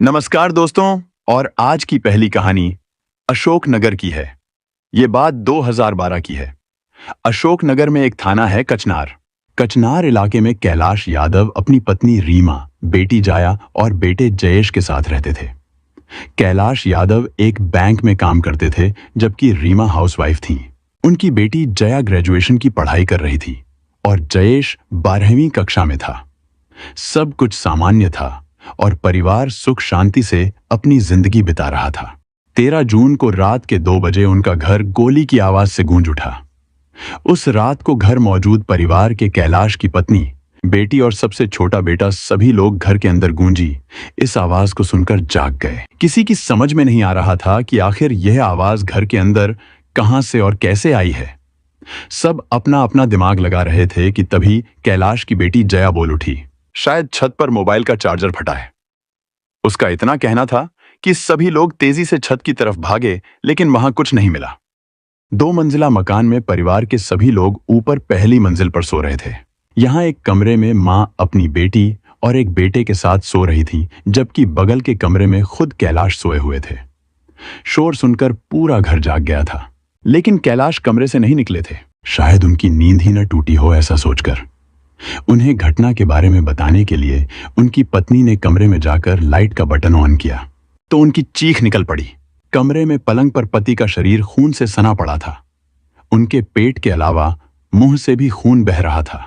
नमस्कार दोस्तों। और आज की पहली कहानी अशोक नगर की है। ये बात 2012 की है। अशोक नगर में एक थाना है कचनार। कचनार इलाके में कैलाश यादव अपनी पत्नी रीमा, बेटी जाया और बेटे जयेश के साथ रहते थे। कैलाश यादव एक बैंक में काम करते थे, जबकि रीमा हाउसवाइफ थी। उनकी बेटी जया ग्रेजुएशन की पढ़ाई कर रही थी और जयेश 12वीं कक्षा में था। सब कुछ सामान्य था और परिवार सुख शांति से अपनी जिंदगी बिता रहा था। 13 जून को रात के 2 बजे उनका घर गोली की आवाज से गूंज उठा। उस रात को घर मौजूद परिवार के कैलाश की पत्नी, बेटी और सबसे छोटा बेटा सभी लोग घर के अंदर गूंजी इस आवाज को सुनकर जाग गए। किसी की समझ में नहीं आ रहा था कि आखिर यह आवाज घर के अंदर कहां से और कैसे आई है। सब अपना अपना दिमाग लगा रहे थे कि तभी कैलाश की बेटी जया बोल उठी, शायद छत पर मोबाइल का चार्जर फटा है। उसका इतना कहना था कि सभी लोग तेजी से छत की तरफ भागे, लेकिन वहां कुछ नहीं मिला। 2 मंजिला मकान में परिवार के सभी लोग ऊपर पहली मंजिल पर सो रहे थे। यहां एक कमरे में मां अपनी बेटी और एक बेटे के साथ सो रही थी, जबकि बगल के कमरे में खुद कैलाश सोए हुए थे। शोर सुनकर पूरा घर जाग गया था, लेकिन कैलाश कमरे से नहीं निकले थे। शायद उनकी नींद ही न टूटी हो, ऐसा सोचकर उन्हें घटना के बारे में बताने के लिए उनकी पत्नी ने कमरे में जाकर लाइट का बटन ऑन किया तो उनकी चीख निकल पड़ी। कमरे में पलंग पर पति का शरीर खून से सना पड़ा था। उनके पेट के अलावा मुंह से भी खून बह रहा था।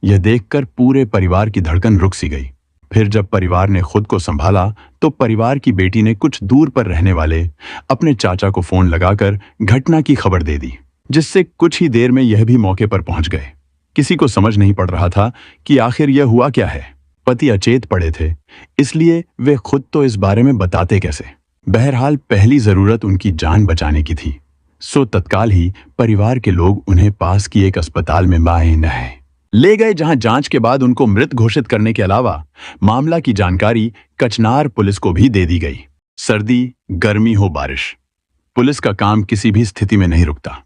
यह देखकर पूरे परिवार की धड़कन रुक सी गई। फिर जब परिवार ने खुद को संभाला तो परिवार की बेटी ने कुछ दूर पर रहने वाले अपने चाचा को फोन लगाकर घटना की खबर दे दी, जिससे कुछ ही देर में यह भी मौके पर पहुंच गए। किसी को समझ नहीं पड़ रहा था कि आखिर यह हुआ क्या है। पति अचेत पड़े थे, इसलिए वे खुद तो इस बारे में बताते कैसे। बहरहाल पहली जरूरत उनकी जान बचाने की थी, सो तत्काल ही परिवार के लोग उन्हें पास की एक अस्पताल में नहाए ले गए, जहां जांच के बाद उनको मृत घोषित करने के अलावा मामला की जानकारी कचनार पुलिस को भी दे दी गई। सर्दी, गर्मी हो बारिश, पुलिस का काम किसी भी स्थिति में नहीं रुकता।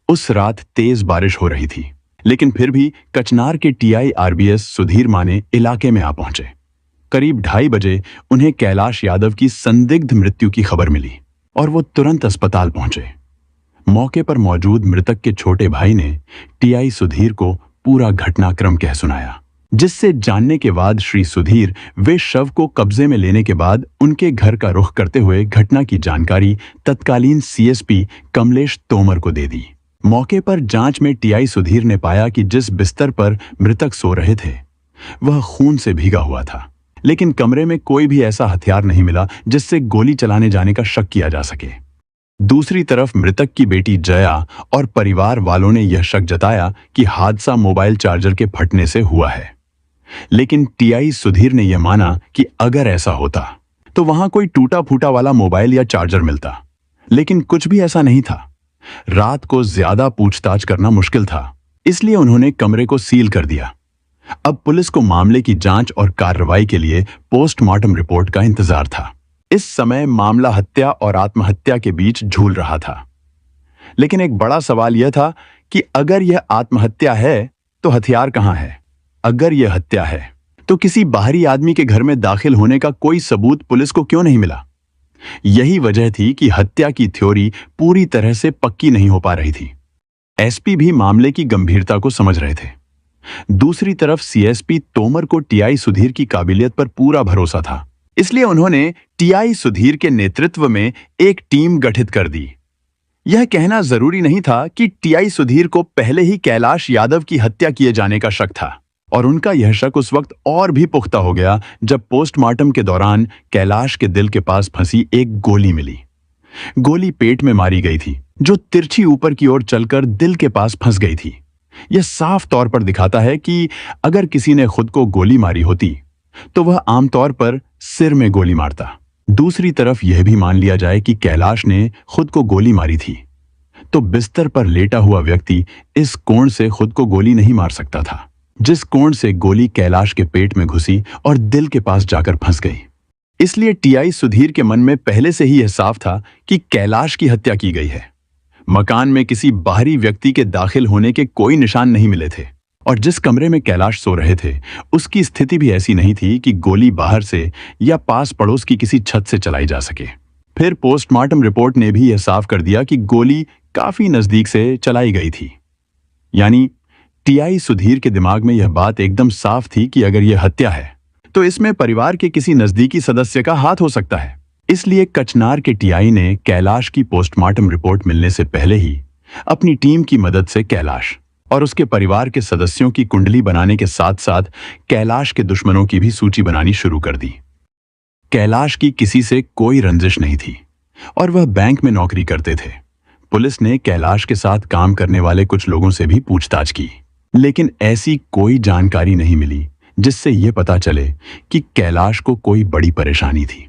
उस रात तेज बारिश हो रही थी, लेकिन फिर भी कचनार के टीआई आरबीएस सुधीर माने इलाके में आ पहुंचे। करीब 2:30 बजे उन्हें कैलाश यादव की संदिग्ध मृत्यु की खबर मिली और वो तुरंत अस्पताल पहुंचे। मौके पर मौजूद मृतक के छोटे भाई ने टीआई सुधीर को पूरा घटनाक्रम कह सुनाया, जिससे जानने के बाद श्री सुधीर वे शव को कब्जे में लेने के बाद उनके घर का रुख करते हुए घटना की जानकारी तत्कालीन सीएसपी कमलेश तोमर को दे दी। मौके पर जांच में टीआई सुधीर ने पाया कि जिस बिस्तर पर मृतक सो रहे थे वह खून से भीगा हुआ था, लेकिन कमरे में कोई भी ऐसा हथियार नहीं मिला जिससे गोली चलाने जाने का शक किया जा सके। दूसरी तरफ मृतक की बेटी जया और परिवार वालों ने यह शक जताया कि हादसा मोबाइल चार्जर के फटने से हुआ है, लेकिन टीआई सुधीर ने यह माना कि अगर ऐसा होता तो वहां कोई टूटा फूटा वाला मोबाइल या चार्जर मिलता, लेकिन कुछ भी ऐसा नहीं था। रात को ज्यादा पूछताछ करना मुश्किल था, इसलिए उन्होंने कमरे को सील कर दिया। अब पुलिस को मामले की जांच और कार्रवाई के लिए पोस्टमार्टम रिपोर्ट का इंतजार था। इस समय मामला हत्या और आत्महत्या के बीच झूल रहा था, लेकिन एक बड़ा सवाल यह था कि अगर यह आत्महत्या है तो हथियार कहां है? अगर यह हत्या है तो किसी बाहरी आदमी के घर में दाखिल होने का कोई सबूत पुलिस को क्यों नहीं मिला? यही वजह थी कि हत्या की थ्योरी पूरी तरह से पक्की नहीं हो पा रही थी। एसपी भी मामले की गंभीरता को समझ रहे थे। दूसरी तरफ सीएसपी तोमर को टीआई सुधीर की काबिलियत पर पूरा भरोसा था, इसलिए उन्होंने टीआई सुधीर के नेतृत्व में एक टीम गठित कर दी। यह कहना जरूरी नहीं था कि टीआई सुधीर को पहले ही कैलाश यादव की हत्या किए जाने का शक था, और उनका यह शक उस वक्त और भी पुख्ता हो गया जब पोस्टमार्टम के दौरान कैलाश के दिल के पास फंसी एक गोली मिली। गोली पेट में मारी गई थी, जो तिरछी ऊपर की ओर चलकर दिल के पास फंस गई थी। यह साफ तौर पर दिखाता है कि अगर किसी ने खुद को गोली मारी होती तो वह आमतौर पर सिर में गोली मारता। दूसरी तरफ यह भी मान लिया जाए कि कैलाश ने खुद को गोली मारी थी, तो बिस्तर पर लेटा हुआ व्यक्ति इस कोण से खुद को गोली नहीं मार सकता था, जिस कोण से गोली कैलाश के पेट में घुसी और दिल के पास जाकर फंस गई। इसलिए टीआई सुधीर के मन में पहले से ही यह साफ था कि कैलाश की हत्या की गई है। मकान में किसी बाहरी व्यक्ति के दाखिल होने के कोई निशान नहीं मिले थे और जिस कमरे में कैलाश सो रहे थे उसकी स्थिति भी ऐसी नहीं थी कि गोली बाहर से या पास पड़ोस की किसी छत से चलाई जा सके। फिर पोस्टमार्टम रिपोर्ट ने भी यह साफ कर दिया कि गोली काफी नजदीक से चलाई गई थी। यानी टीआई सुधीर के दिमाग में यह बात एकदम साफ थी कि अगर यह हत्या है तो इसमें परिवार के किसी नजदीकी सदस्य का हाथ हो सकता है। इसलिए कचनार के टीआई ने कैलाश की पोस्टमार्टम रिपोर्ट मिलने से पहले ही अपनी टीम की मदद से कैलाश और उसके परिवार के सदस्यों की कुंडली बनाने के साथ साथ कैलाश के दुश्मनों की भी सूची बनानी शुरू कर दी। कैलाश की किसी से कोई रंजिश नहीं थी और वह बैंक में नौकरी करते थे। पुलिस ने कैलाश के साथ काम करने वाले कुछ लोगों से भी पूछताछ की, लेकिन ऐसी कोई जानकारी नहीं मिली जिससे यह पता चले कि कैलाश को कोई बड़ी परेशानी थी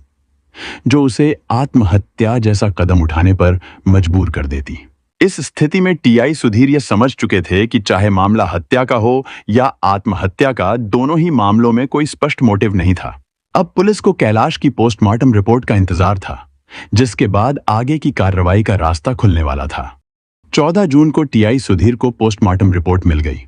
जो उसे आत्महत्या जैसा कदम उठाने पर मजबूर कर देती। इस स्थिति में टीआई सुधीर यह समझ चुके थे कि चाहे मामला हत्या का हो या आत्महत्या का, दोनों ही मामलों में कोई स्पष्ट मोटिव नहीं था। अब पुलिस को कैलाश की पोस्टमार्टम रिपोर्ट का इंतजार था, जिसके बाद आगे की कार्रवाई का रास्ता खुलने वाला था। 14 जून को टीआई सुधीर को पोस्टमार्टम रिपोर्ट मिल गई,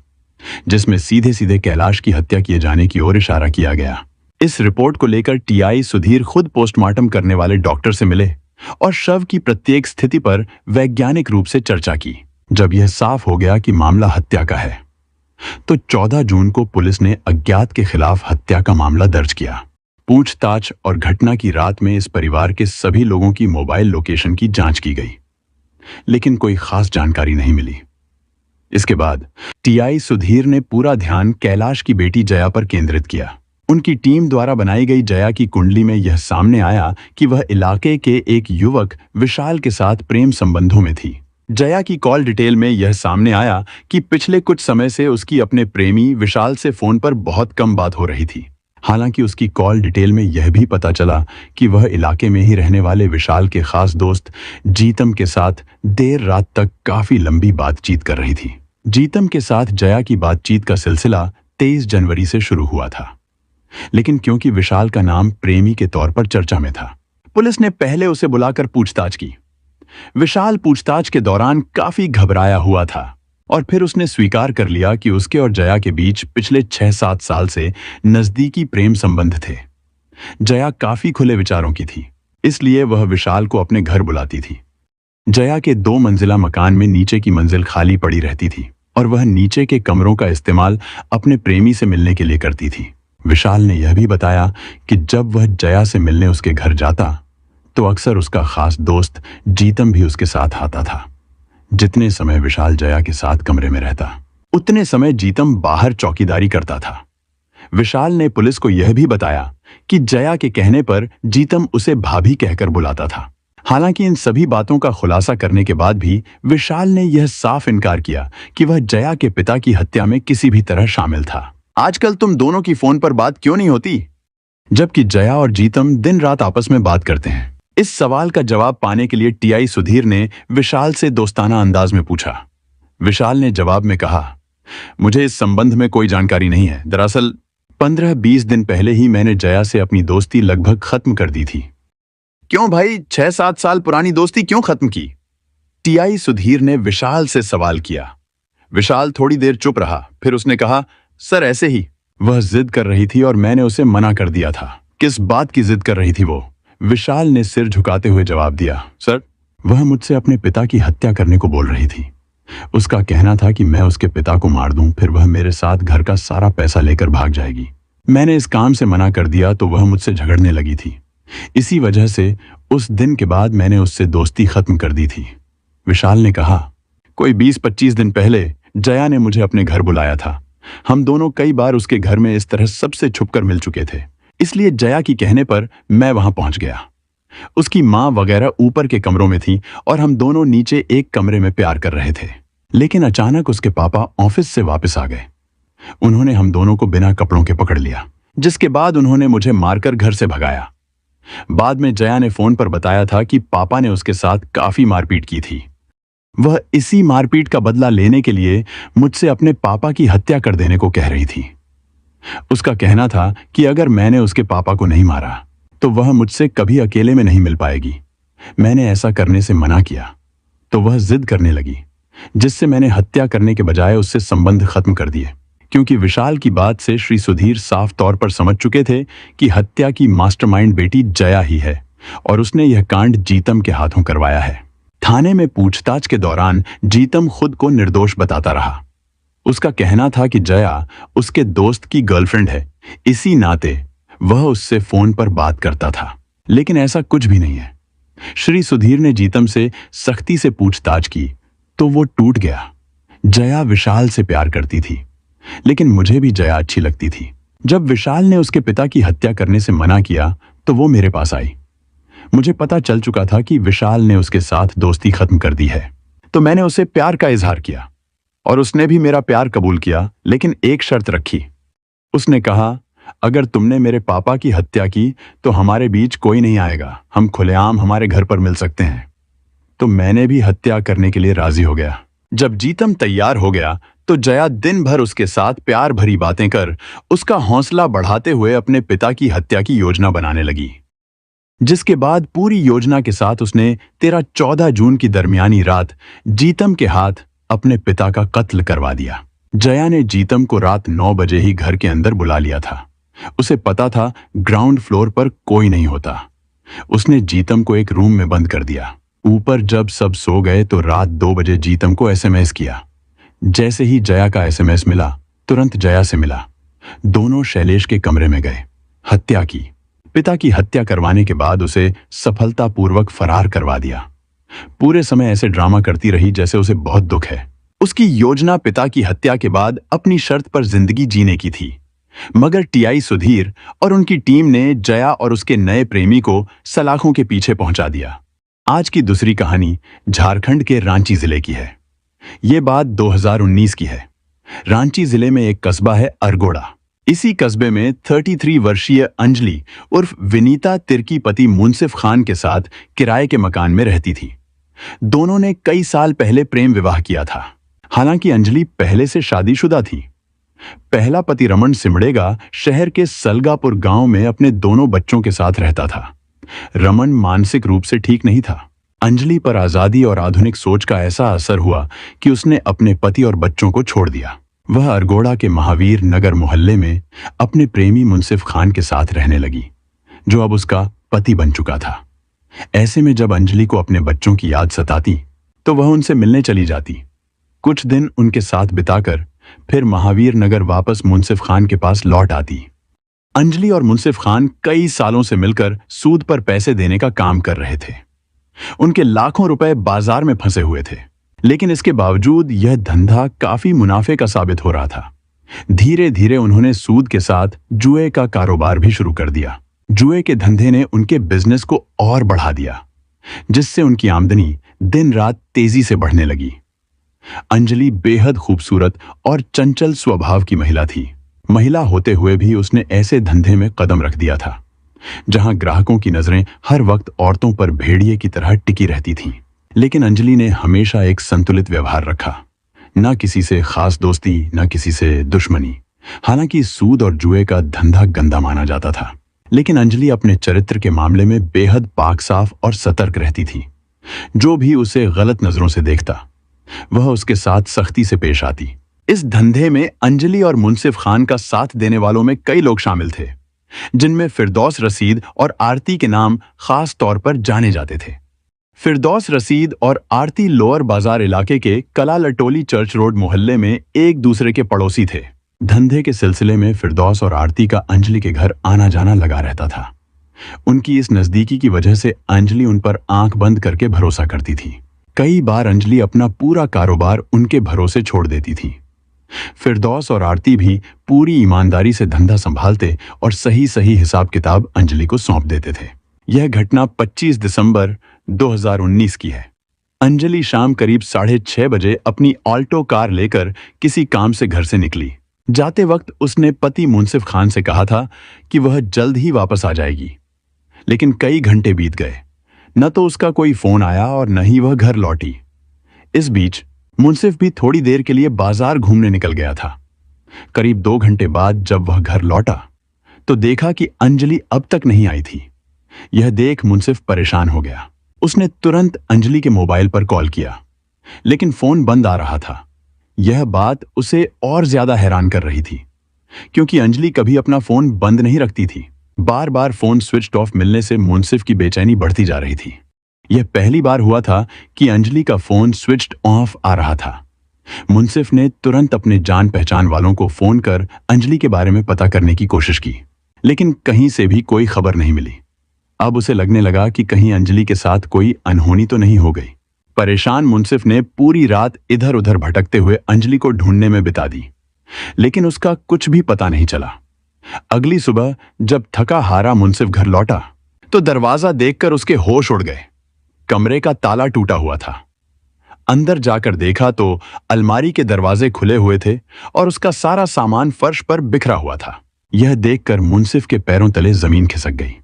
जिसमें सीधे सीधे कैलाश की हत्या किए जाने की ओर इशारा किया गया। इस रिपोर्ट को लेकर टीआई सुधीर खुद पोस्टमार्टम करने वाले डॉक्टर से मिले और शव की प्रत्येक स्थिति पर वैज्ञानिक रूप से चर्चा की। जब यह साफ हो गया कि मामला हत्या का है, तो 14 जून को पुलिस ने अज्ञात के खिलाफ हत्या का मामला दर्ज किया। पूछताछ और घटना की रात में इस परिवार के सभी लोगों की मोबाइल लोकेशन की जांच की गई, लेकिन कोई खास जानकारी नहीं मिली। इसके बाद टीआई सुधीर ने पूरा ध्यान कैलाश की बेटी जया पर केंद्रित किया। उनकी टीम द्वारा बनाई गई जया की कुंडली में यह सामने आया कि वह इलाके के एक युवक विशाल के साथ प्रेम संबंधों में थी। जया की कॉल डिटेल में यह सामने आया कि पिछले कुछ समय से उसकी अपने प्रेमी विशाल से फोन पर बहुत कम बात हो रही थी। हालांकि उसकी कॉल डिटेल में यह भी पता चला कि वह इलाके में ही रहने वाले विशाल के खास दोस्त जीतम के साथ देर रात तक काफी लंबी बातचीत कर रही थी। जीतम के साथ जया की बातचीत का सिलसिला 23 जनवरी से शुरू हुआ था, लेकिन क्योंकि विशाल का नाम प्रेमी के तौर पर चर्चा में था, पुलिस ने पहले उसे बुलाकर पूछताछ की। विशाल पूछताछ के दौरान काफी घबराया हुआ था और फिर उसने स्वीकार कर लिया कि उसके और जया के बीच पिछले 6-7 साल से नजदीकी प्रेम संबंध थे। जया काफी खुले विचारों की थी, इसलिए वह विशाल को अपने घर बुलाती थी। जया के 2 मंजिला मकान में नीचे की मंजिल खाली पड़ी रहती थी और वह नीचे के कमरों का इस्तेमाल अपने प्रेमी से मिलने के लिए करती थी। विशाल ने यह भी बताया कि जब वह जया से मिलने उसके घर जाता तो अक्सर उसका खास दोस्त जीतम भी उसके साथ आता था। जितने समय विशाल जया के साथ कमरे में रहता, उतने समय जीतम बाहर चौकीदारी करता था। विशाल ने पुलिस को यह भी बताया कि जया के कहने पर जीतम उसे भाभी कहकर बुलाता था। हालांकि इन सभी बातों का खुलासा करने के बाद भी विशाल ने यह साफ इनकार किया कि वह जया के पिता की हत्या में किसी भी तरह शामिल था। आजकल तुम दोनों की फोन पर बात क्यों नहीं होती, जबकि जया और जीतम दिन रात आपस में बात करते हैं? इस सवाल का जवाब पाने के लिए टीआई सुधीर ने विशाल से दोस्ताना अंदाज में पूछा। विशाल ने जवाब में कहा, मुझे इस संबंध में कोई जानकारी नहीं है। दरअसल 15-20 दिन पहले ही मैंने जया से अपनी दोस्ती लगभग खत्म कर दी थी। क्यों भाई, 6-7 साल पुरानी दोस्ती क्यों खत्म की? टीआई सुधीर ने विशाल से सवाल किया। विशाल थोड़ी देर चुप रहा, फिर उसने कहा, सर ऐसे ही। वह जिद कर रही थी और मैंने उसे मना कर दिया था। किस बात की जिद कर रही थी वो? विशाल ने सिर झुकाते हुए जवाब दिया, सर वह मुझसे अपने पिता की हत्या करने को बोल रही थी। उसका कहना था कि मैं उसके पिता को मार दूं, फिर वह मेरे साथ घर का सारा पैसा लेकर भाग जाएगी। मैंने इस काम से मना कर दिया तो वह मुझसे झगड़ने लगी थी। इसी वजह से उस दिन के बाद मैंने उससे दोस्ती खत्म कर दी थी। विशाल ने कहा, कोई 20-25 दिन पहले जया ने मुझे अपने घर बुलाया था। हम दोनों कई बार उसके घर में इस तरह सबसे छुपकर मिल चुके थे, इसलिए जया की कहने पर मैं वहां पहुंच गया। उसकी मां वगैरह ऊपर के कमरों में थी और हम दोनों नीचे एक कमरे में प्यार कर रहे थे। लेकिन अचानक उसके पापा ऑफिस से वापस आ गए। उन्होंने हम दोनों को बिना कपड़ों के पकड़ लिया, जिसके बाद उन्होंने मुझे मारकर घर से भगाया। बाद में जया ने फोन पर बताया था कि पापा ने उसके साथ काफी मारपीट की थी। वह इसी मारपीट का बदला लेने के लिए मुझसे अपने पापा की हत्या कर देने को कह रही थी। उसका कहना था कि अगर मैंने उसके पापा को नहीं मारा तो वह मुझसे कभी अकेले में नहीं मिल पाएगी। मैंने ऐसा करने से मना किया तो वह जिद करने लगी, जिससे मैंने हत्या करने के बजाय उससे संबंध खत्म कर दिए। क्योंकि विशाल की बात से श्री सुधीर साफ तौर पर समझ चुके थे कि हत्या की मास्टरमाइंड बेटी जया ही है और उसने यह कांड जीतम के हाथों करवाया है। थाने में पूछताछ के दौरान जीतम खुद को निर्दोष बताता रहा। उसका कहना था कि जया उसके दोस्त की गर्लफ्रेंड है, इसी नाते वह उससे फोन पर बात करता था, लेकिन ऐसा कुछ भी नहीं है। श्री सुधीर ने जीतम से सख्ती से पूछताछ की तो वो टूट गया। जया विशाल से प्यार करती थी, लेकिन मुझे भी जया अच्छी लगती थी। जब विशाल ने उसके पिता की हत्या करने से मना किया तो वो मेरे पास आई। मुझे पता चल चुका था कि विशाल ने उसके साथ दोस्ती खत्म कर दी है, तो मैंने उसे प्यार का इजहार किया और उसने भी मेरा प्यार कबूल किया, लेकिन एक शर्त रखी। उसने कहा, अगर तुमने मेरे पापा की हत्या की तो हमारे बीच कोई नहीं आएगा, हम खुलेआम हमारे घर पर मिल सकते हैं। तो मैंने भी हत्या करने के लिए राजी हो गया। जब जीतम तैयार हो गया तो जया दिन भर उसके साथ प्यार भरी बातें कर उसका हौसला बढ़ाते हुए अपने पिता की हत्या की योजना बनाने लगी, जिसके बाद पूरी योजना के साथ उसने 13-14 जून की दरमियानी रात जीतम के हाथ अपने पिता का कत्ल करवा दिया। जया ने जीतम को रात 9 बजे ही घर के अंदर बुला लिया था। उसे पता था ग्राउंड फ्लोर पर कोई नहीं होता। उसने जीतम को एक रूम में बंद कर दिया। ऊपर जब सब सो गए तो रात 2 बजे जीतम को एसएमएस किया। जैसे ही जया का एसएमएस मिला, तुरंत जया से मिला। दोनों शैलेश के कमरे में गए। हत्या की। पिता की हत्या करवाने के बाद उसे सफलतापूर्वक फरार करवा दिया। पूरे समय ऐसे ड्रामा करती रही जैसे उसे बहुत दुख है। उसकी योजना पिता की हत्या के बाद अपनी शर्त पर जिंदगी जीने की थी, मगर टीआई सुधीर और उनकी टीम ने जया और उसके नए प्रेमी को सलाखों के पीछे पहुंचा दिया। आज की दूसरी कहानी झारखंड के रांची जिले की है। ये बात 2019 की है। रांची जिले में एक कस्बा है अरगोड़ा। इसी कस्बे में 33 वर्षीय अंजलि उर्फ विनीता तिर्की पति मुंसिफ खान के साथ किराए के मकान में रहती थी। दोनों ने कई साल पहले प्रेम विवाह किया था। हालांकि अंजलि पहले से शादीशुदा थी। पहला पति रमन सिमड़ेगा शहर के सलगापुर गांव में अपने दोनों बच्चों के साथ रहता था। रमन मानसिक रूप से ठीक नहीं था। अंजलि पर आजादी और आधुनिक सोच का ऐसा असर हुआ कि उसने अपने पति और बच्चों को छोड़ दिया। वह अरगोड़ा के महावीर नगर मोहल्ले में अपने प्रेमी मुंसिफ खान के साथ रहने लगी, जो अब उसका पति बन चुका था। ऐसे में जब अंजलि को अपने बच्चों की याद सताती तो वह उनसे मिलने चली जाती। कुछ दिन उनके साथ बिताकर फिर महावीर नगर वापस मुंसिफ खान के पास लौट आती। अंजलि और मुंसिफ खान कई सालों से मिलकर सूद पर पैसे देने का काम कर रहे थे। उनके लाखों रुपए बाजार में फंसे हुए थे, लेकिन इसके बावजूद यह धंधा काफी मुनाफे का साबित हो रहा था। धीरे धीरे उन्होंने सूद के साथ जुए का कारोबार भी शुरू कर दिया। जुए के धंधे ने उनके बिजनेस को और बढ़ा दिया, जिससे उनकी आमदनी दिन रात तेजी से बढ़ने लगी। अंजलि बेहद खूबसूरत और चंचल स्वभाव की महिला थी। महिला होते हुए भी उसने ऐसे धंधे में कदम रख दिया था जहां ग्राहकों की नजरें हर वक्त औरतों पर भेड़िए की तरह टिकी रहती थीं। लेकिन अंजलि ने हमेशा एक संतुलित व्यवहार रखा, न किसी से खास दोस्ती, न किसी से दुश्मनी। हालांकि सूद और जुए का धंधा गंदा माना जाता था, लेकिन अंजलि अपने चरित्र के मामले में बेहद पाक साफ और सतर्क रहती थी। जो भी उसे गलत नजरों से देखता वह उसके साथ सख्ती से पेश आती। इस धंधे में अंजलि और मुंसिफ खान का साथ देने वालों में कई लोग शामिल थे, जिनमें फिरदौस रसीद और आरती के नाम खास तौर पर जाने जाते थे। फिरदौस रसीद और आरती लोअर बाजार इलाके के कला लटोली चर्च रोड मोहल्ले में एक दूसरे के पड़ोसी थे। धंधे के सिलसिले में फिरदौस और आरती का अंजलि के घर आना जाना लगा रहता था। उनकी इस नजदीकी की वजह से अंजलि उन पर आंख बंद करके भरोसा करती थी। कई बार अंजलि अपना पूरा कारोबार उनके भरोसे छोड़ देती थी। फिरदौस और आरती भी पूरी ईमानदारी से धंधा संभालते और सही सही हिसाब किताब अंजलि को सौंप देते थे। यह घटना 25 दिसंबर 2019 की है। अंजलि शाम करीब 6:30 बजे अपनी ऑल्टो कार लेकर किसी काम से घर से निकली। जाते वक्त उसने पति मुंसिफ खान से कहा था कि वह जल्द ही वापस आ जाएगी, लेकिन कई घंटे बीत गए। न तो उसका कोई फोन आया और न ही वह घर लौटी। इस बीच मुंसिफ भी थोड़ी देर के लिए बाजार घूमने निकल गया था। करीब 2 घंटे बाद जब वह घर लौटा तो देखा कि अंजलि अब तक नहीं आई थी। यह देख मुंसिफ परेशान हो गया। उसने तुरंत अंजलि के मोबाइल पर कॉल किया, लेकिन फोन बंद आ रहा था। यह बात उसे और ज्यादा हैरान कर रही थी, क्योंकि अंजलि कभी अपना फोन बंद नहीं रखती थी। बार बार फोन स्विच ऑफ मिलने से मुंसिफ की बेचैनी बढ़ती जा रही थी। यह पहली बार हुआ था कि अंजलि का फोन स्विच्ड ऑफ आ रहा था। मुंसिफ ने तुरंत अपने जान पहचान वालों को फोन कर अंजलि के बारे में पता करने की कोशिश की, लेकिन कहीं से भी कोई खबर नहीं मिली। अब उसे लगने लगा कि कहीं अंजलि के साथ कोई अनहोनी तो नहीं हो गई। परेशान मुंसिफ ने पूरी रात इधर उधर भटकते हुए अंजलि को ढूंढने में बिता दी, लेकिन उसका कुछ भी पता नहीं चला। अगली सुबह जब थका हारा मुंसिफ घर लौटा तो दरवाजा देखकर उसके होश उड़ गए। कमरे का ताला टूटा हुआ था। अंदर जाकर देखा तो अलमारी के दरवाजे खुले हुए थे और उसका सारा सामान फर्श पर बिखरा हुआ था। यह देखकर मुंसिफ के पैरों तले जमीन खिसक गई।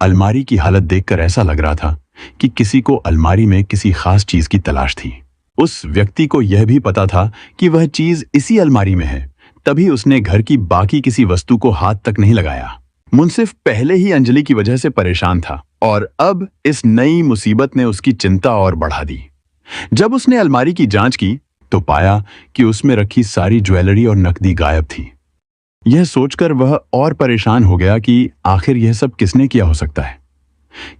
अलमारी की हालत देखकर ऐसा लग रहा था कि किसी को अलमारी में किसी खास चीज की तलाश थी। उस व्यक्ति को यह भी पता था कि वह चीज इसी अलमारी में है, तभी उसने घर की बाकी किसी वस्तु को हाथ तक नहीं लगाया। मुंसिफ पहले ही अंजलि की वजह से परेशान था और अब इस नई मुसीबत ने उसकी चिंता और बढ़ा दी। जब उसने अलमारी की जांच की तो पाया कि उसमें रखी सारी ज्वेलरी और नकदी गायब थी। यह सोचकर वह और परेशान हो गया कि आखिर यह सब किसने किया हो सकता है।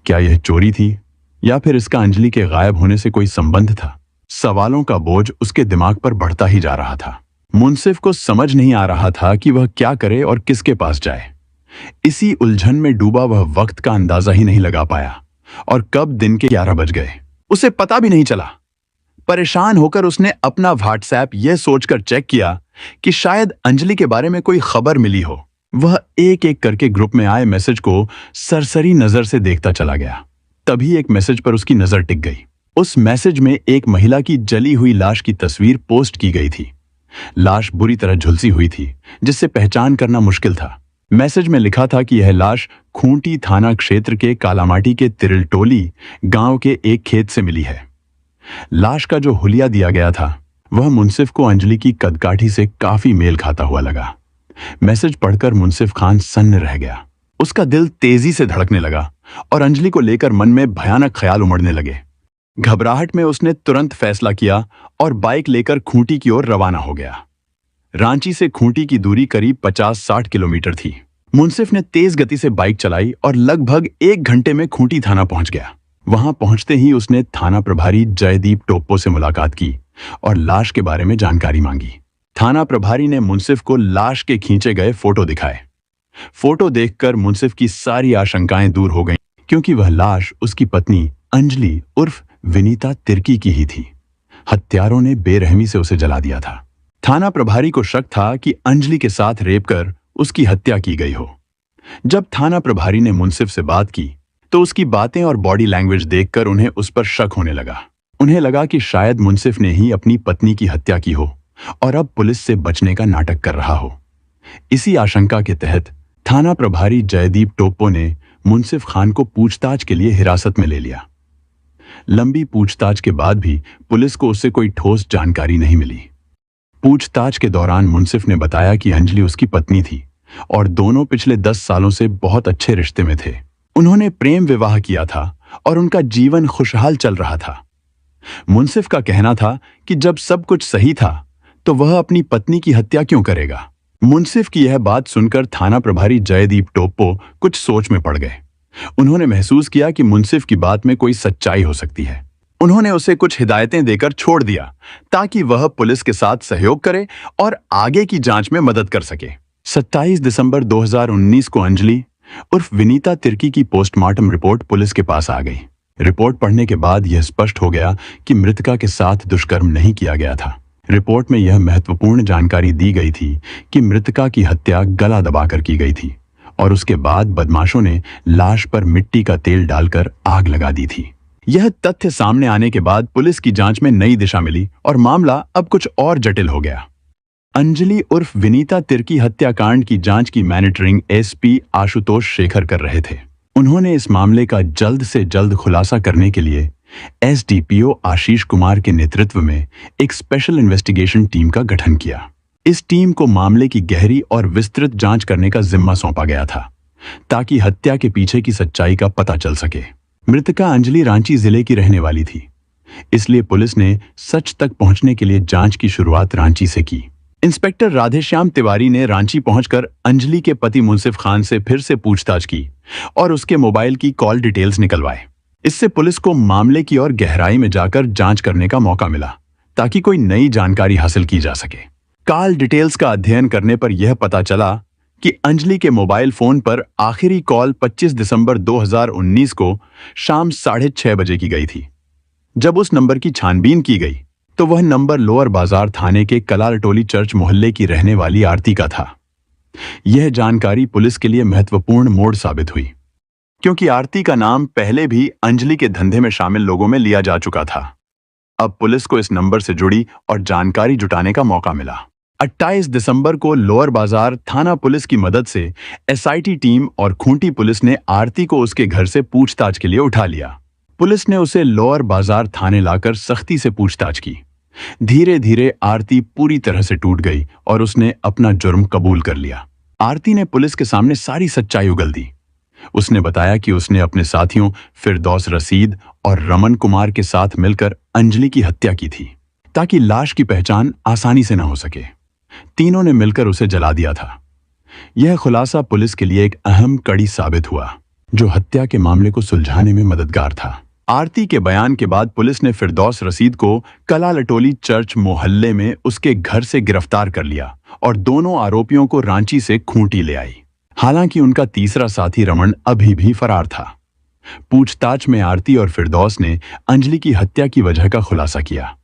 क्या यह चोरी थी या फिर इसका अंजलि के गायब होने से कोई संबंध था? सवालों का बोझ उसके दिमाग पर बढ़ता ही जा रहा था। मुंसिफ को समझ नहीं आ रहा था कि वह क्या करे और किसके पास जाए। इसी उलझन में डूबा वह वक्त का अंदाजा ही नहीं लगा पाया और कब दिन के 11 बज गए उसे पता भी नहीं चला। परेशान होकर उसने अपना व्हाट्सएप यह सोचकर चेक किया कि शायद अंजलि के बारे में कोई खबर मिली हो। वह एक एक करके ग्रुप में आए मैसेज को सरसरी नजर से देखता चला गया। तभी एक मैसेज पर उसकी नजर टिक गई। उस मैसेज में एक महिला की जली हुई लाश की तस्वीर पोस्ट की गई थी। लाश बुरी तरह झुलसी हुई थी, जिससे पहचान करना मुश्किल था। मैसेज में लिखा था कि यह लाश खूंटी थाना क्षेत्र के कालामाटी के तिरलटोली गांव के एक खेत से मिली है। लाश का जो हुलिया दिया गया था वह मुंसिफ को अंजलि की कदकाठी से काफी मेल खाता हुआ लगा। मैसेज पढ़कर मुंसिफ खान सन्न रह गया। उसका दिल तेजी से धड़कने लगा और अंजलि को लेकर मन में भयानक ख्याल उमड़ने लगे। घबराहट में उसने तुरंत फैसला किया और बाइक लेकर खूंटी की ओर रवाना हो गया। रांची से खूंटी की दूरी करीब 50-60 किलोमीटर थी। मुंसिफ ने तेज गति से बाइक चलाई और लगभग 1 घंटे में खूंटी थाना पहुंच गया। वहां पहुंचते ही उसने थाना प्रभारी जयदीप टोप्पो से मुलाकात की और लाश के बारे में जानकारी मांगी। थाना प्रभारी ने मुंसिफ को लाश के खींचे गए फोटो दिखाए। फोटो देखकर मुंसिफ की सारी आशंकाएं दूर हो गईं, क्योंकि वह लाश उसकी पत्नी अंजलि उर्फ विनीता तिर्की की ही थी। हत्यारों ने बेरहमी से उसे जला दिया था। थाना प्रभारी को शक था कि अंजलि के साथ रेप कर उसकी हत्या की गई हो। जब थाना प्रभारी ने मुंसिफ से बात की तो उसकी बातें और बॉडी लैंग्वेज देखकर उन्हें उस पर शक होने लगा। उन्हें लगा कि शायद मुंसिफ ने ही अपनी पत्नी की हत्या की हो और अब पुलिस से बचने का नाटक कर रहा हो। इसी आशंका के तहत थाना प्रभारी जयदीप टोप्पो ने मुंसिफ खान को पूछताछ के लिए हिरासत में ले लिया। लंबी पूछताछ के बाद भी पुलिस को उससे कोई ठोस जानकारी नहीं मिली। पूछताछ के दौरान मुंसिफ ने बताया कि अंजलि उसकी पत्नी थी और दोनों पिछले 10 सालों से बहुत अच्छे रिश्ते में थे। उन्होंने प्रेम विवाह किया था और उनका जीवन खुशहाल चल रहा था। मुंसिफ का कहना था कि जब सब कुछ सही था तो वह अपनी पत्नी की हत्या क्यों करेगा। मुंसिफ की यह बात सुनकर थाना प्रभारी जयदीप टोप्पो कुछ सोच में पड़ गए। उन्होंने महसूस किया कि मुंसिफ की बात में कोई सच्चाई हो सकती है। उन्होंने उसे कुछ हिदायतें देकर छोड़ दिया ताकि वह पुलिस के साथ सहयोग करे और आगे की जांच में मदद कर सके। 27 दिसंबर 2019 को अंजलि उर्फ विनीता तिर्की की पोस्टमार्टम रिपोर्ट पुलिस के पास आ गई। रिपोर्ट पढ़ने के बाद यह स्पष्ट हो गया कि मृतका के साथ दुष्कर्म नहीं किया गया था। रिपोर्ट में यह महत्वपूर्ण जानकारी दी गई थी कि मृतका की हत्या गला दबाकर की गई थी और उसके बाद बदमाशों ने लाश पर मिट्टी का तेल डालकर आग लगा दी थी। यह तथ्य सामने आने के बाद पुलिस की जांच में नई दिशा मिली और मामला अब कुछ और जटिल हो गया। अंजलि उर्फ विनीता तिर्की हत्याकांड की जांच की मॉनिटरिंग एसपी आशुतोष शेखर कर रहे थे। उन्होंने इस मामले का जल्द से जल्द खुलासा करने के लिए एसडीपीओ आशीष कुमार के नेतृत्व में एक स्पेशल इन्वेस्टिगेशन टीम का गठन किया। इस टीम को मामले की गहरी और विस्तृत जांच करने का जिम्मा सौंपा गया था ताकि हत्या के पीछे की सच्चाई का पता चल सके। मृतका अंजलि रांची जिले की रहने वाली थी। इसलिए पुलिस ने सच तक पहुंचने के लिए जांच की शुरुआत रांची से की। इंस्पेक्टर राधेश्याम तिवारी ने रांची पहुंचकर अंजलि के पति मुंसिफ खान से फिर से पूछताछ की और उसके मोबाइल की कॉल डिटेल्स निकलवाए। इससे पुलिस को मामले की और गहराई में जाकर जांच करने का मौका मिला ताकि कोई नई जानकारी हासिल की जा सके। कॉल डिटेल्स का अध्ययन करने पर यह पता चला कि अंजलि के मोबाइल फोन पर आखिरी कॉल 25 दिसंबर 2019 को शाम 6:30 बजे की गई थी। जब उस नंबर की छानबीन की गई तो वह नंबर लोअर बाजार थाने के कलालटोली चर्च मोहल्ले की रहने वाली आरती का था। यह जानकारी पुलिस के लिए महत्वपूर्ण मोड़ साबित हुई, क्योंकि आरती का नाम पहले भी अंजलि के धंधे में शामिल लोगों में लिया जा चुका था। अब पुलिस को इस नंबर से जुड़ी और जानकारी जुटाने का मौका मिला। 28 दिसंबर को लोअर बाजार थाना पुलिस की मदद से एसआईटी टीम और खूंटी पुलिस ने आरती को उसके घर से पूछताछ के लिए उठा लिया। पुलिस ने उसे लोअर बाजार थाने लाकर सख्ती से पूछताछ की। धीरे धीरे आरती पूरी तरह से टूट गई और उसने अपना जुर्म कबूल कर लिया। आरती ने पुलिस के सामने सारी सच्चाई उगल दी। उसने बताया कि उसने अपने साथियों फिरदौस रशीद और रमन कुमार के साथ मिलकर अंजलि की हत्या की थी ताकि लाश की पहचान आसानी से न हो सके। तीनों ने मिलकर उसे जला दिया था। यह खुलासा पुलिस के लिए एक अहम कड़ी साबित हुआ, जो हत्या के मामले को सुलझाने में मददगार था। आरती के बयान के बाद पुलिस ने फिरदौस रशीद को कलालटोली चर्च मोहल्ले में उसके घर से गिरफ्तार कर लिया और दोनों आरोपियों को रांची से खूंटी ले आई। हालांकि उनका तीसरा साथी रमन अभी भी फरार था। पूछताछ में आरती और फिरदौस ने अंजलि की हत्या की वजह का खुलासा किया।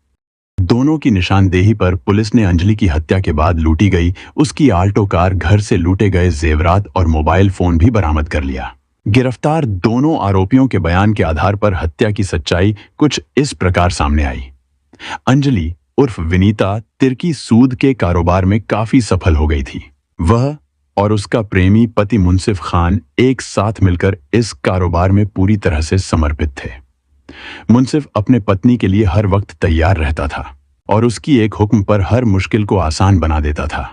दोनों की निशानदेही पर पुलिस ने अंजलि की हत्या के बाद लूटी गई उसकी आल्टो कार, घर से लूटे गए जेवरात और मोबाइल फोन भी बरामद कर लिया। गिरफ्तार दोनों आरोपियों के बयान के आधार पर हत्या की सच्चाई कुछ इस प्रकार सामने आई। अंजलि उर्फ विनीता तिर्की सूद के कारोबार में काफी सफल हो गई थी। वह और उसका प्रेमी पति मुंसिफ खान एक साथ मिलकर इस कारोबार में पूरी तरह से समर्पित थे। मुंसिफ अपने पत्नी के लिए हर वक्त तैयार रहता था और उसकी एक हुक्म पर हर मुश्किल को आसान बना देता था।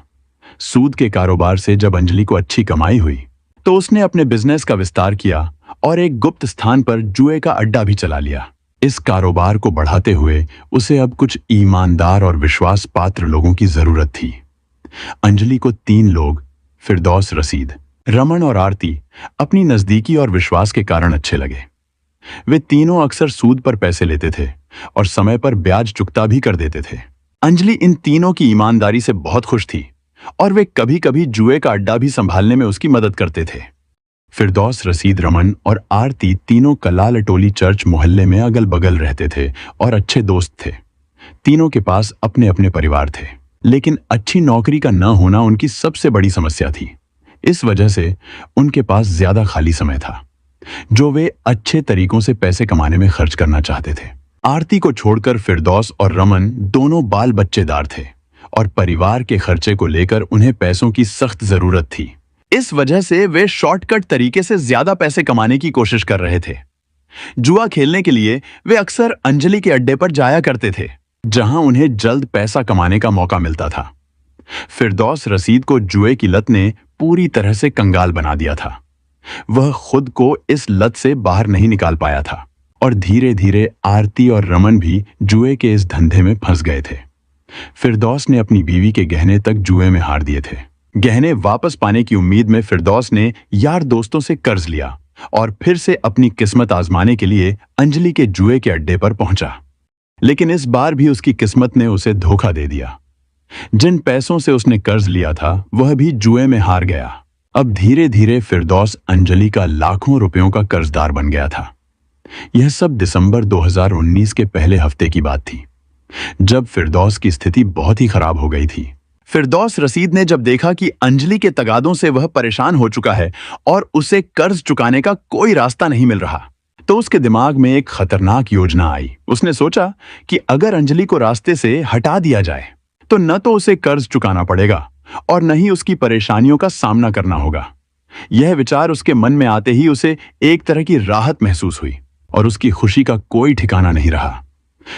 सूद के कारोबार से जब अंजलि को अच्छी कमाई हुई तो उसने अपने बिजनेस का विस्तार किया और एक गुप्त स्थान पर जुए का अड्डा भी चला लिया। इस कारोबार को बढ़ाते हुए उसे अब कुछ ईमानदार और विश्वास पात्र लोगों की जरूरत थी। अंजलि को 3 लोग फिरदौस रशीद, रमन और आरती अपनी नजदीकी और विश्वास के कारण अच्छे लगे। वे तीनों अक्सर सूद पर पैसे लेते थे और समय पर ब्याज चुकता भी कर देते थे। अंजलि इन तीनों की ईमानदारी से बहुत खुश थी और वे कभी कभी जुए का अड्डा भी संभालने में उसकी मदद करते थे। फिरदौस रशीद, रमन और आरती तीनों कलालटोली चर्च मोहल्ले में अगल बगल रहते थे और अच्छे दोस्त थे। तीनों के पास अपने अपने परिवार थे, लेकिन अच्छी नौकरी का न होना उनकी सबसे बड़ी समस्या थी। इस वजह से उनके पास ज्यादा खाली समय था, जो वे अच्छे तरीकों से पैसे कमाने में खर्च करना चाहते थे। आरती को छोड़कर फिरदौस और रमन दोनों बाल बच्चेदार थे और परिवार के खर्चे को लेकर उन्हें पैसों की सख्त जरूरत थी। इस वजह से वे शॉर्टकट तरीके से ज्यादा पैसे कमाने की कोशिश कर रहे थे। जुआ खेलने के लिए वे अक्सर अंजलि के अड्डे पर जाया करते थे, जहां उन्हें जल्द पैसा कमाने का मौका मिलता था। फिरदौस रशीद को जुए की लत ने पूरी तरह से कंगाल बना दिया था। वह खुद को इस लत से बाहर नहीं निकाल पाया था और धीरे धीरे आरती और रमन भी जुए के इस धंधे में फंस गए थे। फिरदौस ने अपनी बीवी के गहने तक जुए में हार दिए थे। गहने वापस पाने की उम्मीद में फिरदौस ने यार दोस्तों से कर्ज लिया और फिर से अपनी किस्मत आजमाने के लिए अंजलि के जुए के अड्डे पर पहुंचा। लेकिन इस बार भी उसकी किस्मत ने उसे धोखा दे दिया। जिन पैसों से उसने कर्ज लिया था वह भी जुए में हार गया। अब धीरे धीरे फिरदौस अंजलि का लाखों रुपयों का कर्जदार बन गया था। यह सब दिसंबर 2019 के पहले हफ्ते की बात थी, जब फिरदौस की स्थिति बहुत ही खराब हो गई थी। फिरदौस रशीद ने जब देखा कि अंजलि के तगादों से वह परेशान हो चुका है और उसे कर्ज चुकाने का कोई रास्ता नहीं मिल रहा, तो उसके दिमाग में एक खतरनाक योजना आई। उसने सोचा कि अगर अंजलि को रास्ते से हटा दिया जाए तो न तो उसे कर्ज चुकाना पड़ेगा और न ही उसकी परेशानियों का सामना करना होगा। यह विचार उसके मन में आते ही उसे एक तरह की राहत महसूस हुई और उसकी खुशी का कोई ठिकाना नहीं रहा।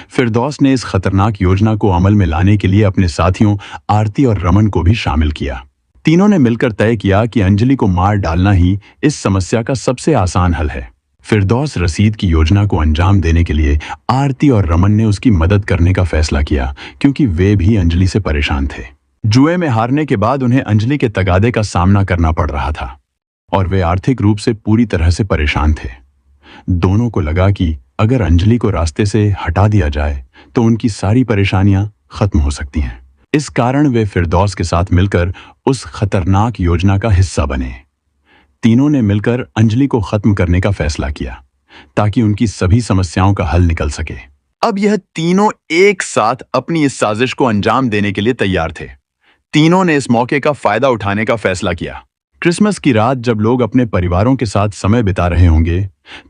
फिरदौस ने इस खतरनाक योजना को अमल में लाने के लिए अपने साथियों आरती और रमन को भी शामिल किया। तीनों ने मिलकर तय किया कि अंजलि को मार डालना ही इस समस्या का सबसे आसान हल है। फिरदौस रसीद की योजना को अंजाम देने के लिए आरती और रमन ने उसकी मदद करने का फैसला किया, क्योंकि वे भी अंजलि से परेशान थे। जुए में हारने के बाद उन्हें अंजलि के तगादे का सामना करना पड़ रहा था और वे आर्थिक रूप से पूरी तरह से परेशान थे। दोनों को लगा कि अगर अंजलि को रास्ते से हटा दिया जाए तो उनकी सारी परेशानियां खत्म हो सकती हैं। इस कारण वे फिरदौस के साथ मिलकर उस खतरनाक योजना का हिस्सा बने। तीनों ने मिलकर अंजलि को खत्म करने का फैसला किया ताकि उनकी सभी समस्याओं का हल निकल सके। अब यह तीनों एक साथ अपनी इस साजिश को अंजाम देने के लिए तैयार थे। तीनों ने इस मौके का फायदा उठाने का फैसला किया। क्रिसमस की रात जब लोग अपने परिवारों के साथ समय बिता रहे होंगे,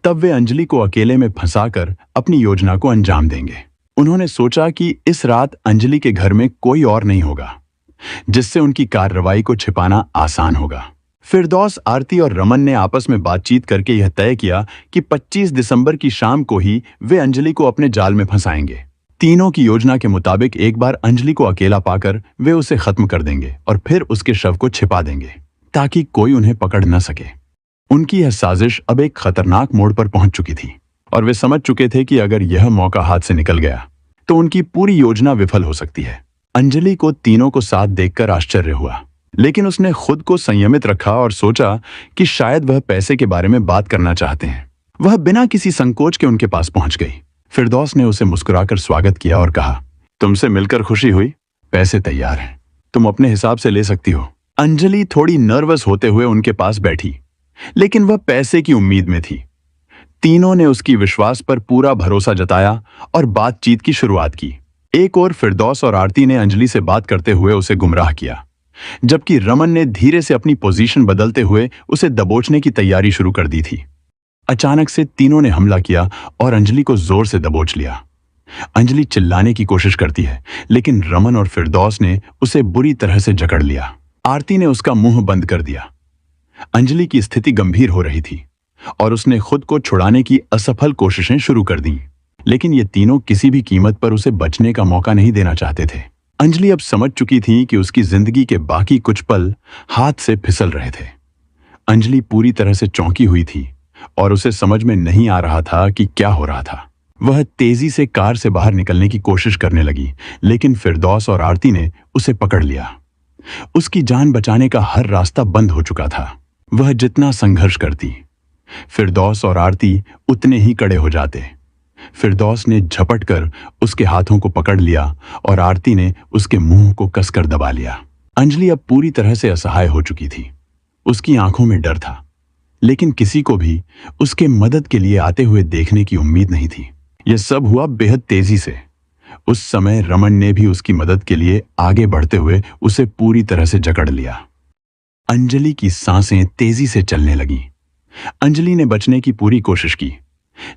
तब वे अंजलि को अकेले में फंसाकर अपनी योजना को अंजाम देंगे। उन्होंने सोचा कि इस रात अंजलि के घर में कोई और नहीं होगा, जिससे उनकी कार्रवाई को छिपाना आसान होगा। फिरदौस, आरती और रमन ने आपस में बातचीत करके यह तय किया कि 25 दिसंबर की शाम को ही वे अंजलि को अपने जाल में फंसाएंगे। तीनों की योजना के मुताबिक एक बार अंजलि को अकेला पाकर वे उसे खत्म कर देंगे और फिर उसके शव को छिपा देंगे ताकि कोई उन्हें पकड़ न सके। उनकी यह साजिश अब एक खतरनाक मोड़ पर पहुंच चुकी थी और वे समझ चुके थे कि अगर यह मौका हाथ से निकल गया तो उनकी पूरी योजना विफल हो सकती है। अंजलि को तीनों को साथ देखकर आश्चर्य हुआ, लेकिन उसने खुद को संयमित रखा और सोचा कि शायद वह पैसे के बारे में बात करना चाहते हैं। वह बिना किसी संकोच के उनके पास पहुंच गई। फिरदौस ने उसे मुस्कुराकर स्वागत किया और कहा, तुमसे मिलकर खुशी हुई, पैसे तैयार हैं, तुम अपने हिसाब से ले सकती हो। अंजलि थोड़ी नर्वस होते हुए उनके पास बैठी, लेकिन वह पैसे की उम्मीद में थी। तीनों ने उसकी विश्वास पर पूरा भरोसा जताया और बातचीत की शुरुआत की। एक और फिरदौस और आरती ने अंजलि से बात करते हुए उसे गुमराह किया, जबकि रमन ने धीरे से अपनी पोजीशन बदलते हुए उसे दबोचने की तैयारी शुरू कर दी थी। अचानक से तीनों ने हमला किया और अंजलि को जोर से दबोच लिया। अंजलि चिल्लाने की कोशिश करती है, लेकिन रमन और फिरदौस ने उसे बुरी तरह से जकड़ लिया। आरती ने उसका मुंह बंद कर दिया। अंजलि की स्थिति गंभीर हो रही थी और उसने खुद को छुड़ाने की असफल कोशिशें शुरू कर दी, लेकिन ये तीनों किसी भी कीमत पर उसे बचने का मौका नहीं देना चाहते थे। अंजलि अब समझ चुकी थी कि उसकी जिंदगी के बाकी कुछ पल हाथ से फिसल रहे थे। अंजलि पूरी तरह से चौंकी हुई थी और उसे समझ में नहीं आ रहा था कि क्या हो रहा था। वह तेजी से कार से बाहर निकलने की कोशिश करने लगी, लेकिन फिरदौस और आरती ने उसे पकड़ लिया। उसकी जान बचाने का हर रास्ता बंद हो चुका था। वह जितना संघर्ष करती, फिरदौस और आरती उतने ही कड़े हो जाते। फिरदौस ने झपट कर उसके हाथों को पकड़ लिया और आरती ने उसके मुंह को कसकर दबा लिया। अंजलि अब पूरी तरह से असहाय हो चुकी थी। उसकी आंखों में डर था, लेकिन किसी को भी उसके मदद के लिए आते हुए देखने की उम्मीद नहीं थी। यह सब हुआ बेहद तेजी से। उस समय रमन ने भी उसकी मदद के लिए आगे बढ़ते हुए उसे पूरी तरह से जकड़ लिया। अंजलि की सांसें तेजी से चलने लगीं। अंजलि ने बचने की पूरी कोशिश की,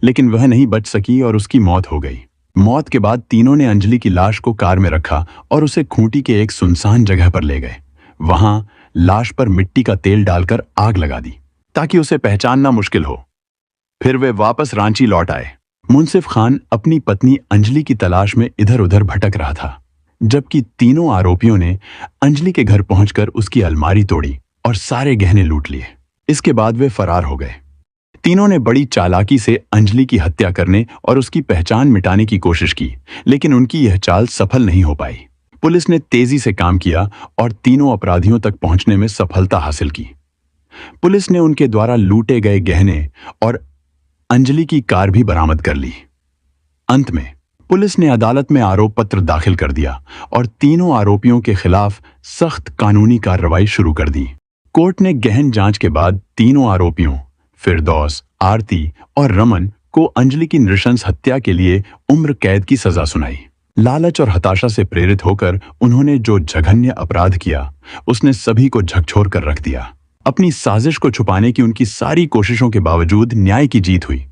लेकिन वह नहीं बच सकी और उसकी मौत हो गई। मौत के बाद तीनों ने अंजलि की लाश को कार में रखा और उसे खूंटी के एक सुनसान जगह पर ले गए। वहां लाश पर मिट्टी का तेल डालकर आग लगा दी ताकि उसे पहचानना मुश्किल हो। फिर वे वापस रांची लौट आए। मुंसिफ खान अपनी पत्नी अंजलि की तलाश में इधर उधर भटक रहा था, जबकि तीनों आरोपियों ने अंजलि के घर पहुंचकर उसकी अलमारी तोड़ी और सारे गहने लूट लिए। इसके बाद वे फरार हो गए। तीनों ने बड़ी चालाकी से अंजलि की हत्या करने और उसकी पहचान मिटाने की कोशिश की, लेकिन उनकी यह चाल सफल नहीं हो पाई। पुलिस ने तेजी से काम किया और तीनों अपराधियों तक पहुंचने में सफलता हासिल की। पुलिस ने उनके द्वारा लूटे गए गहने और अंजलि की कार भी बरामद कर ली। अंत में पुलिस ने अदालत में आरोप पत्र दाखिल कर दिया और तीनों आरोपियों के खिलाफ सख्त कानूनी कार्रवाई शुरू कर दी। कोर्ट ने गहन जांच के बाद तीनों आरोपियों फिरदौस, आरती और रमन को अंजलि की नृशंस हत्या के लिए उम्र कैद की सजा सुनाई। लालच और हताशा से प्रेरित होकर उन्होंने जो जघन्य अपराध किया, उसने सभी को झकझोर कर रख दिया। अपनी साजिश को छुपाने की उनकी सारी कोशिशों के बावजूद न्याय की जीत हुई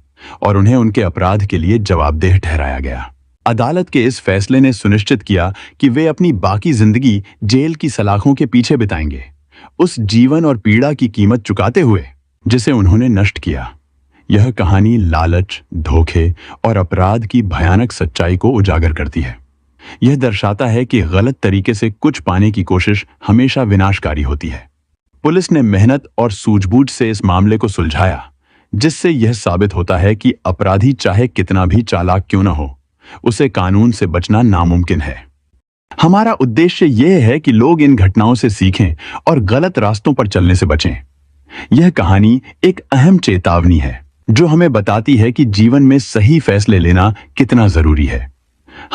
और उन्हें उनके अपराध के लिए जवाबदेह ठहराया गया। अदालत के इस फैसले ने सुनिश्चित किया कि वे अपनी बाकी जिंदगी जेल की सलाखों के पीछे बिताएंगे, उस जीवन और पीड़ा की कीमत चुकाते हुए जिसे उन्होंने नष्ट किया। यह कहानी लालच, धोखे और अपराध की भयानक सच्चाई को उजागर करती है। यह दर्शाता है कि गलत तरीके से कुछ पाने की कोशिश हमेशा विनाशकारी होती है। पुलिस ने मेहनत और सूझबूझ से इस मामले को सुलझाया, जिससे यह साबित होता है कि अपराधी चाहे कितना भी चालाक क्यों न हो, उसे कानून से बचना नामुमकिन है। हमारा उद्देश्य यह है कि लोग इन घटनाओं से सीखें और गलत रास्तों पर चलने से बचें। यह कहानी एक अहम चेतावनी है जो हमें बताती है कि जीवन में सही फैसले लेना कितना जरूरी है।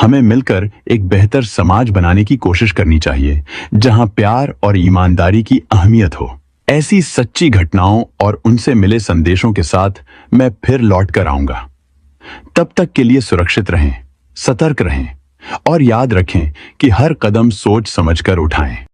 हमें मिलकर एक बेहतर समाज बनाने की कोशिश करनी चाहिए, जहां प्यार और ईमानदारी की अहमियत हो। ऐसी सच्ची घटनाओं और उनसे मिले संदेशों के साथ मैं फिर लौट कर आऊंगा। तब तक के लिए सुरक्षित रहें, सतर्क रहें और याद रखें कि हर कदम सोच समझकर उठाएं।